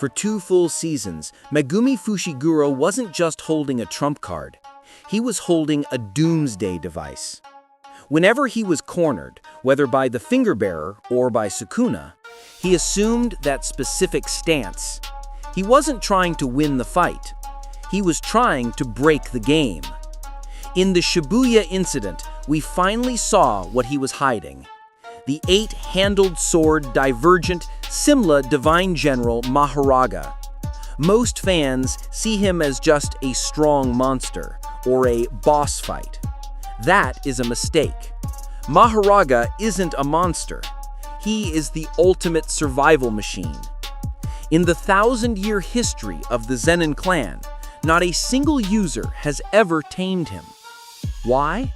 For 2 full seasons, Megumi Fushiguro wasn't just holding a trump card. He was holding a doomsday device. Whenever he was cornered, whether by the finger-bearer or by Sukuna, he assumed that specific stance. He wasn't trying to win the fight. He was trying to break the game. In the Shibuya incident, we finally saw what he was hiding. The 8-handled sword divergent Simla divine general Mahoraga. Most fans see him as just a strong monster or a boss fight. That is a mistake. Mahoraga isn't a monster. He is the ultimate survival machine. In the 1,000-year history of the Zenin clan, not a single user has ever tamed him. Why?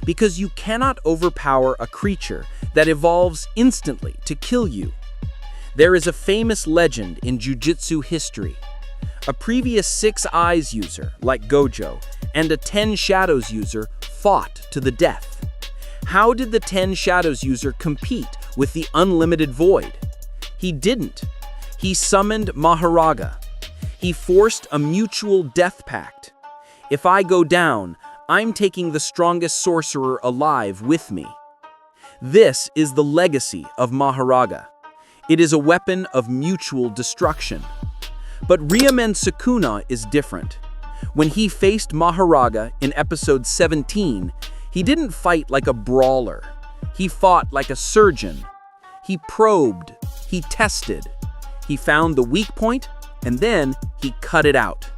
Because you cannot overpower a creature that evolves instantly to kill you. There is a famous legend in Jujutsu history. A previous 6 Eyes user, like Gojo, and a 10 Shadows user fought to the death. How did the 10 Shadows user compete with the unlimited void? He didn't. He summoned Mahoraga. He forced a mutual death pact. If I go down, I'm taking the strongest sorcerer alive with me. This is the legacy of Mahoraga. It is a weapon of mutual destruction. But Ryomen Sukuna is different. When he faced Mahoraga in episode 17, he didn't fight like a brawler. He fought like a surgeon. He probed, he tested, he found the weak point, and then he cut it out.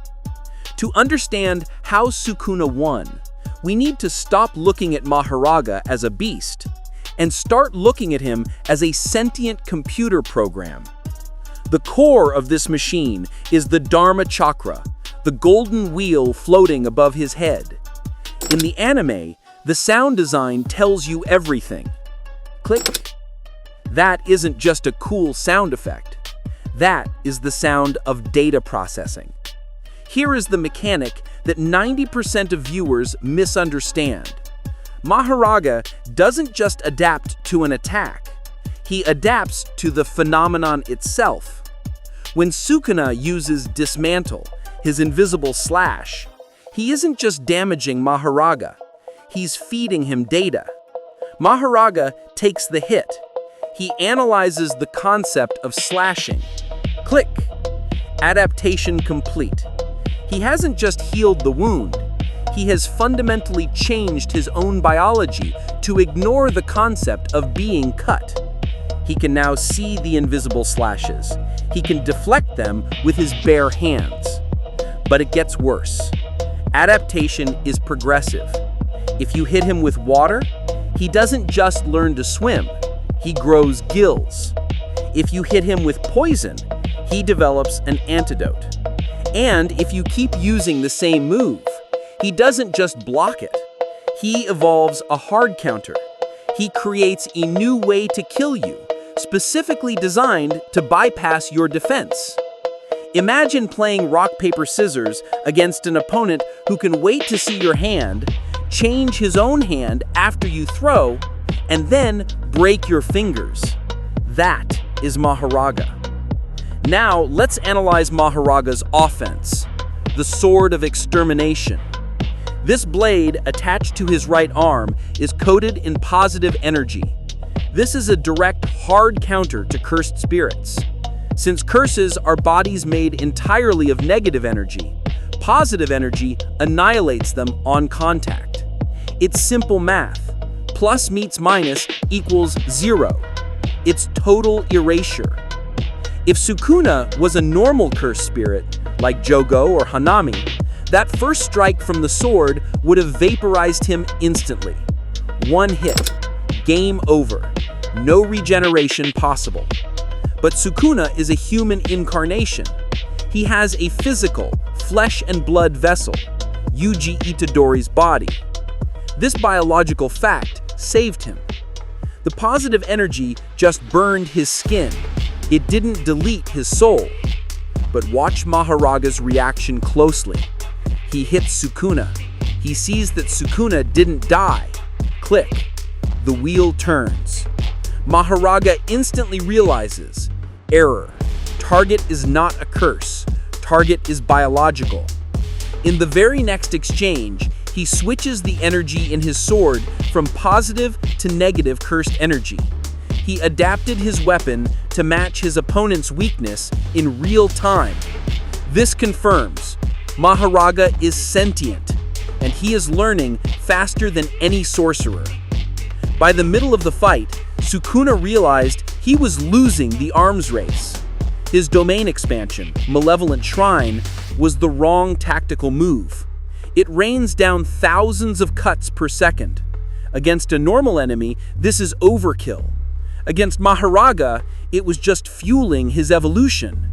To understand how Sukuna won, we need to stop looking at Mahoraga as a beast and start looking at him as a sentient computer program. The core of this machine is the Dharmachakra, the golden wheel floating above his head. In the anime, the sound design tells you everything. Click. That isn't just a cool sound effect. That is the sound of data processing. Here is the mechanic that 90% of viewers misunderstand. Mahoraga doesn't just adapt to an attack. He adapts to the phenomenon itself. When Sukuna uses Dismantle, his invisible slash, he isn't just damaging Mahoraga. He's feeding him data. Mahoraga takes the hit. He analyzes the concept of slashing. Click. Adaptation complete. He hasn't just healed the wound. He has fundamentally changed his own biology to ignore the concept of being cut. He can now see the invisible slashes. He can deflect them with his bare hands. But it gets worse. Adaptation is progressive. If you hit him with water, he doesn't just learn to swim. He grows gills. If you hit him with poison, he develops an antidote. And if you keep using the same move, he doesn't just block it. He evolves a hard counter. He creates a new way to kill you, specifically designed to bypass your defense. Imagine playing rock, paper, scissors against an opponent who can wait to see your hand, change his own hand after you throw, and then break your fingers. That is Mahoraga. Now, let's analyze Mahoraga's offense, the Sword of Extermination. This blade, attached to his right arm, is coated in positive energy. This is a direct, hard counter to cursed spirits. Since curses are bodies made entirely of negative energy, positive energy annihilates them on contact. It's simple math. Plus meets minus equals 0. It's total erasure. If Sukuna was a normal cursed spirit, like Jogo or Hanami, that first strike from the sword would have vaporized him instantly. One hit. Game over. No regeneration possible. But Sukuna is a human incarnation. He has a physical, flesh and blood vessel, Yuji Itadori's body. This biological fact saved him. The positive energy just burned his skin. It didn't delete his soul. But watch Mahoraga's reaction closely. He hits Sukuna. He sees that Sukuna didn't die. Click. The wheel turns. Mahoraga instantly realizes, error, Target is not a curse. Target is biological. In the very next exchange, he switches the energy in his sword from positive to negative cursed energy. He adapted his weapon to match his opponent's weakness in real time. This confirms Mahoraga is sentient, and he is learning faster than any sorcerer. By the middle of the fight, Sukuna realized he was losing the arms race. His domain expansion, Malevolent Shrine, was the wrong tactical move. It rains down thousands of cuts per second. Against a normal enemy, this is overkill. Against Mahoraga, it was just fueling his evolution.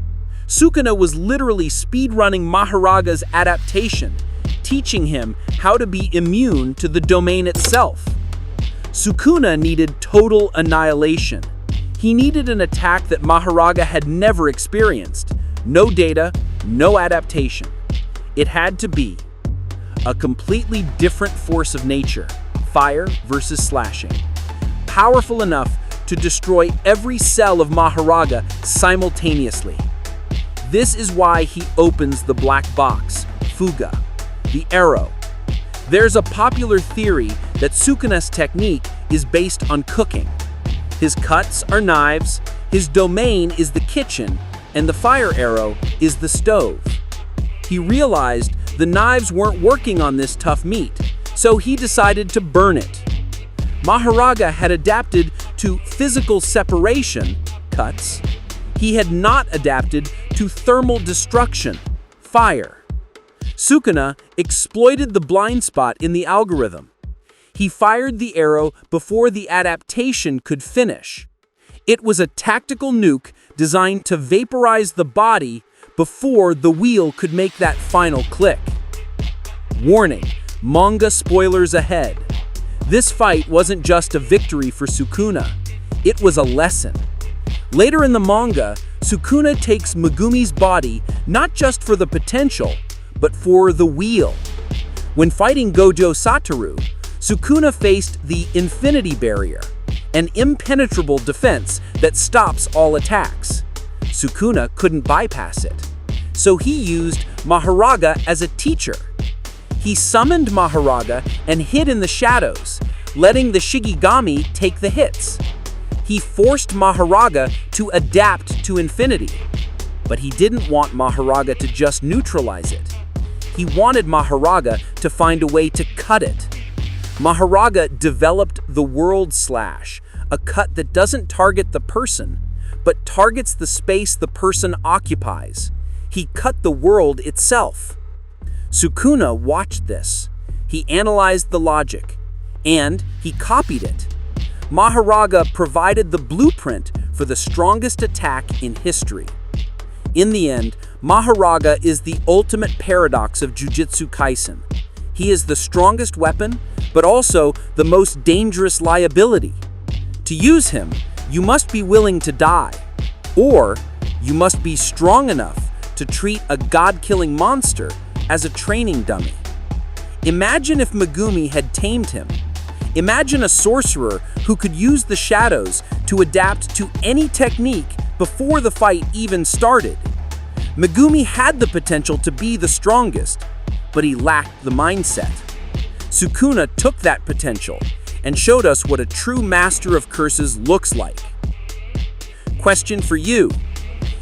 Sukuna was literally speedrunning Mahoraga's adaptation, teaching him how to be immune to the domain itself. Sukuna needed total annihilation. He needed an attack that Mahoraga had never experienced. No data, no adaptation. It had to be a completely different force of nature, fire versus slashing. Powerful enough to destroy every cell of Mahoraga simultaneously. This is why he opens the black box, Fuga, the arrow. There's a popular theory that Sukuna's technique is based on cooking. His cuts are knives, his domain is the kitchen, and the fire arrow is the stove. He realized the knives weren't working on this tough meat, so he decided to burn it. Mahoraga had adapted to physical separation, cuts. He had not adapted to thermal destruction, fire. Sukuna exploited the blind spot in the algorithm. He fired the arrow before the adaptation could finish. It was a tactical nuke designed to vaporize the body before the wheel could make that final click. Warning, manga spoilers ahead. This fight wasn't just a victory for Sukuna, it was a lesson. Later in the manga, Sukuna takes Megumi's body not just for the potential, but for the wheel. When fighting Gojo Satoru, Sukuna faced the Infinity Barrier, an impenetrable defense that stops all attacks. Sukuna couldn't bypass it, so he used Mahoraga as a teacher. He summoned Mahoraga and hid in the shadows, letting the Shikigami take the hits. He forced Mahoraga to adapt to infinity, but he didn't want Mahoraga to just neutralize it. He wanted Mahoraga to find a way to cut it. Mahoraga developed the World Slash, a cut that doesn't target the person, but targets the space the person occupies. He cut the world itself. Sukuna watched this. He analyzed the logic, and he copied it. Mahoraga provided the blueprint for the strongest attack in history. In the end, Mahoraga is the ultimate paradox of Jujutsu Kaisen. He is the strongest weapon, but also the most dangerous liability. To use him, you must be willing to die, or you must be strong enough to treat a god-killing monster as a training dummy. Imagine if Megumi had tamed him. Imagine a sorcerer who could use the shadows to adapt to any technique before the fight even started. Megumi had the potential to be the strongest, but he lacked the mindset. Sukuna took that potential and showed us what a true master of curses looks like. Question for you.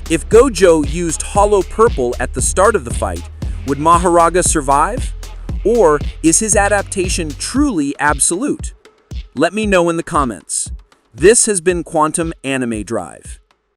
If Gojo used Hollow Purple at the start of the fight, would Mahoraga survive? Or is his adaptation truly absolute? Let me know in the comments. This has been Quantum Anime Drive.